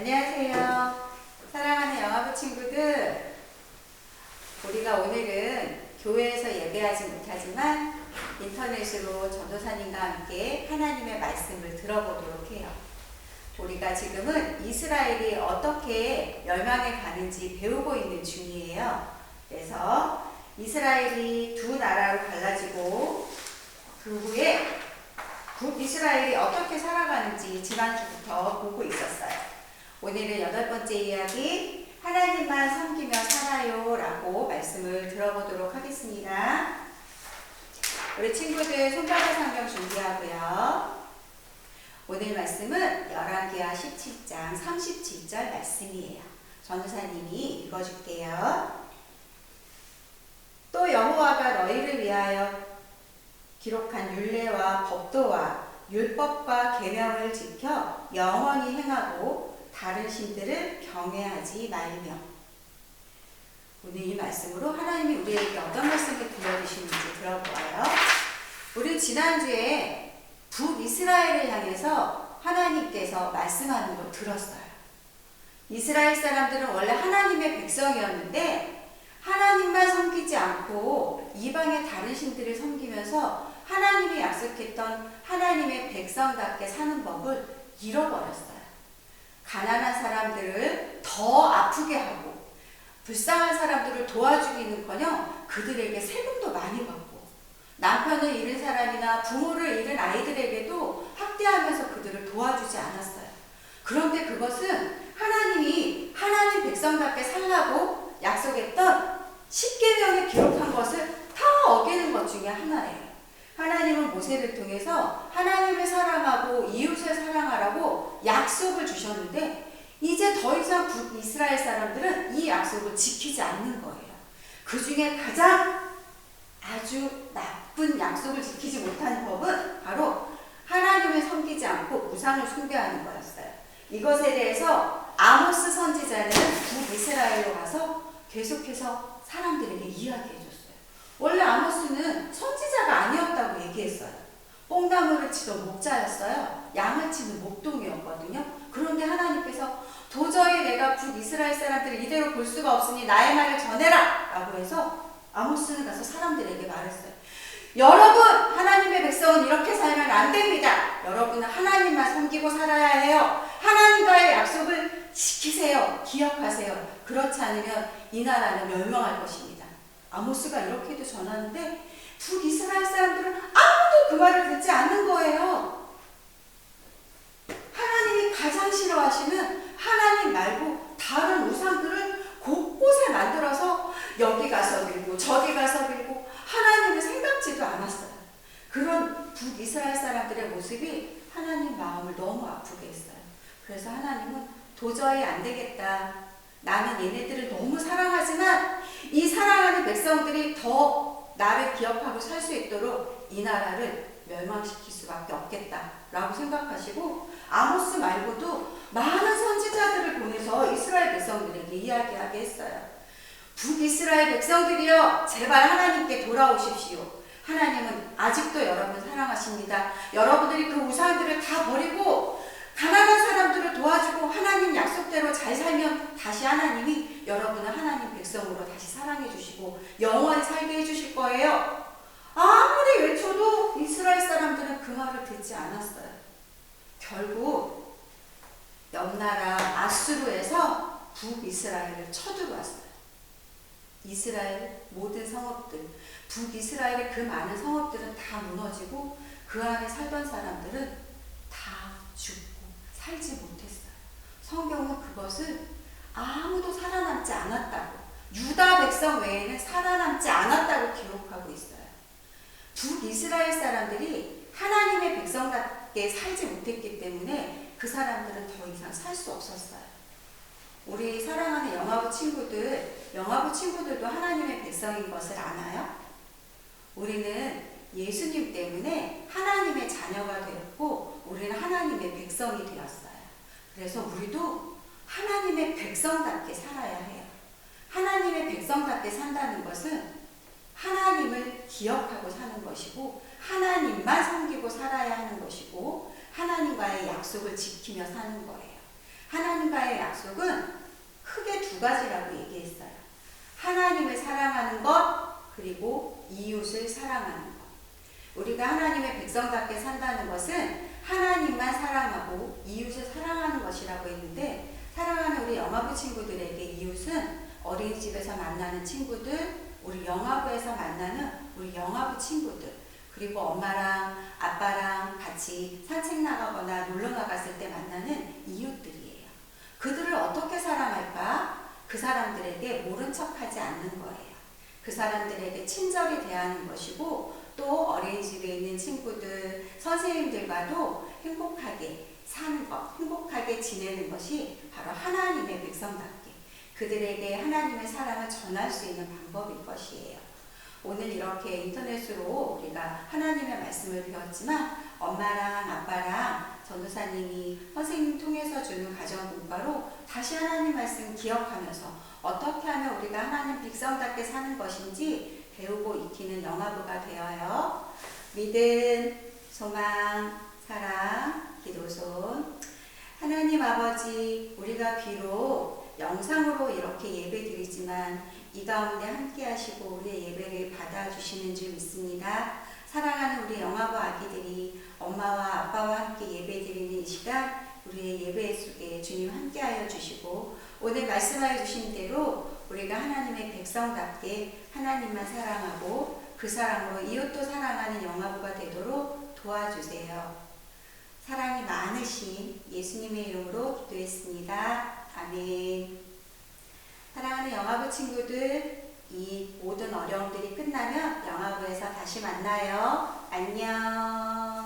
안녕하세요. 사랑하는 영화부 친구들, 우리가 오늘은 교회에서 예배하지 못하지만 인터넷으로 전도사님과 함께 하나님의 말씀을 들어보도록 해요. 우리가 지금은 이스라엘이 어떻게 멸망에 가는지 배우고 있는 중이에요. 그래서 이스라엘이 두 나라로 갈라지고 그 후에 북이스라엘이 어떻게 살아가는지 지난주부터 보고 있었어요. 오늘은 8번째 이야기, 하나님만 섬기며 살아요 라고 말씀을 들어보도록 하겠습니다. 우리 친구들 손바닥 성경 준비하고요. 오늘 말씀은 열왕기하 17장 37절 말씀이에요. 전도사님이 읽어줄게요. 또 여호와가 너희를 위하여 기록한 율례와 법도와 율법과 계명을 지켜 영원히 행하고 다른 신들을 경외하지 말며. 오늘 이 말씀으로 하나님이 우리에게 어떤 말씀을 들려주시는지 들어보아요. 우리 지난주에 북이스라엘을 향해서 하나님께서 말씀하는 걸 들었어요. 이스라엘 사람들은 원래 하나님의 백성이었는데 하나님만 섬기지 않고 이방의 다른 신들을 섬기면서 하나님이 약속했던 하나님의 백성답게 사는 법을 잃어버렸어요. 가난한 사람들을 더 아프게 하고 불쌍한 사람들을 도와주기는커녕 그들에게 세금도 많이 받고 남편을 잃은 사람이나 부모를 잃은 아이들에게도 학대하면서 그들을 도와주지 않았어요. 그런데 그것은 하나님이 하나님 백성답게 살라고 약속했던 10계명에 기록한 것을 다 어기는 것 중에 하나예요. 하나님은 모세를 통해서 하나님을 사랑하고 이웃을 사랑하라고 약속을 주셨는데 이제 더 이상 북이스라엘 사람들은 이 약속을 지키지 않는 거예요. 그 중에 가장 아주 나쁜 약속을 지키지 못한 법은 바로 하나님을 섬기지 않고 우상을 숭배하는 거였어요. 이것에 대해서 아모스 선지자는 북이스라엘로 가서 계속해서 사람들에게 이야기해 줬어요. 원래 아모스는 선지자가 아니었다고 얘기했어요. 뽕나무를 치던 목자였어요. 양을 치는 목동이었거든요. 그런데 하나님께서 도저히 내가 북이스라엘 사람들을 이대로 볼 수가 없으니 나의 말을 전해라 라고 해서 아모스는 가서 사람들에게 말했어요. 여러분, 하나님의 백성은 이렇게 살면 안 됩니다. 여러분은 하나님만 섬기고 살아야 해요. 하나님과의 약속을 지키세요. 기억하세요. 그렇지 않으면 이 나라는 멸망할 것입니다. 아모스가 이렇게도 전하는데 북이스라엘 사람들은 아무도 그 말을 듣지 않는 거예요. 하나님이 가장 싫어하시는 하나님 말고 다른 우상들을 곳곳에 만들어서 여기 가서 빌고 저기 가서 빌고 하나님을 생각지도 않았어요. 그런 북이스라엘 사람들의 모습이 하나님 마음을 너무 아프게 했어요. 그래서 하나님은 도저히 안 되겠다. 나는 얘네들을 너무 사랑하지만 이 사랑하는 백성들이 더 나를 기억하고 살 수 있도록 이 나라를 멸망시킬 수밖에 없겠다라고 생각하시고 아모스 말고도 많은 선지자들을 보내서 이스라엘 백성들에게 이야기하게 했어요. 북이스라엘 백성들이여, 제발 하나님께 돌아오십시오. 하나님은 아직도 여러분을 사랑하십니다. 여러분들이 그 우상들을 다 버리고 가난한 사람들을 도와주고 하나님 약속대로 잘 살면 다시 하나님이 여러분을 하나님 백성으로 다시 사랑해 주시고 영원히 살게 해 주실 거예요. 아무리 외쳐도 이스라엘 사람들은 그 말을 듣지 않았어요. 결국 옆나라 아수르에서 북이스라엘을 쳐들어왔어요. 이스라엘 모든 성읍들, 북이스라엘의 그 많은 성읍들은 다 무너지고 그 안에 살던 사람들은 다 죽고 살지 못했어요. 성경은 그것을 아무도 살아남지 않았다고, 유다 백성 외에는 살아남지 않았다고 기록하고 있어요. 북이스라엘 사람들이 하나님의 백성답게 살지 못했기 때문에 그 사람들은 더 이상 살 수 없었어요. 우리 사랑하는 영화부 친구들도 하나님의 백성인 것을 아나요? 우리는 예수님 때문에 하나님의 자녀가 되었고 우리는 하나님의 백성이 되었어요. 그래서 우리도 하나님의 백성답게 살아야 해요. 하나님의 백성답게 산다는 것은 하나님을 기억하고 사는 것이고 하나님만 섬기고 살아야 하는 것이고 하나님과의 약속을 지키며 사는 거예요. 하나님과의 약속은 크게 두 가지라고 얘기했어요. 하나님을 사랑하는 것, 그리고 이웃을 사랑하는 것. 우리가 하나님의 백성답게 산다는 것은 하나님만 사랑하고 이웃을 사랑하는 것이라고 했는데, 사랑하는 우리 영화부 친구들에게 이웃은 어린이집에서 만나는 친구들, 우리 영화부에서 만나는 우리 영화부 친구들, 그리고 엄마랑 아빠랑 같이 산책 나가거나 놀러 나갔을 때 만나는 이웃들이에요. 그들을 어떻게 사랑할까? 그 사람들에게 모른 척하지 않는 거예요. 그 사람들에게 친절히 대하는 것이고, 또 어린이집에 있는 친구들, 선생님들과도 행복하게 사는 것, 행복하게 지내는 것이 바로 하나님의 백성답게 그들에게 하나님의 사랑을 전할 수 있는 방법일 것이에요. 오늘 이렇게 인터넷으로 우리가 하나님의 말씀을 배웠지만, 엄마랑 아빠랑 전도사님이 선생님 통해서 주는 가정 공과로 다시 하나님 말씀 기억하면서 어떻게 하면 우리가 하나님 백성답게 사는 것인지 배우고 익히는 영화부가 되어요. 믿음, 소망, 사랑, 기도손. 하나님 아버지, 우리가 비록 영상으로 이렇게 예배 드리지만 이 가운데 함께 하시고 우리의 예배를 받아주시는 줄 믿습니다. 사랑하는 우리 영화부 아기들이 엄마와 아빠와 함께 예배 드리는 이 시간, 우리의 예배 속에 주님 함께하여 주시고, 오늘 말씀하여 주신 대로 우리가 하나님의 백성답게 하나님만 사랑하고 그 사랑으로 이웃도 사랑하는 영화부가 되도록 도와주세요. 사랑이 많으신 예수님의 이름으로 기도했습니다. 아멘. 사랑하는 영화부 친구들, 이 모든 어려움들이 끝나면 영화부에서 다시 만나요. 안녕.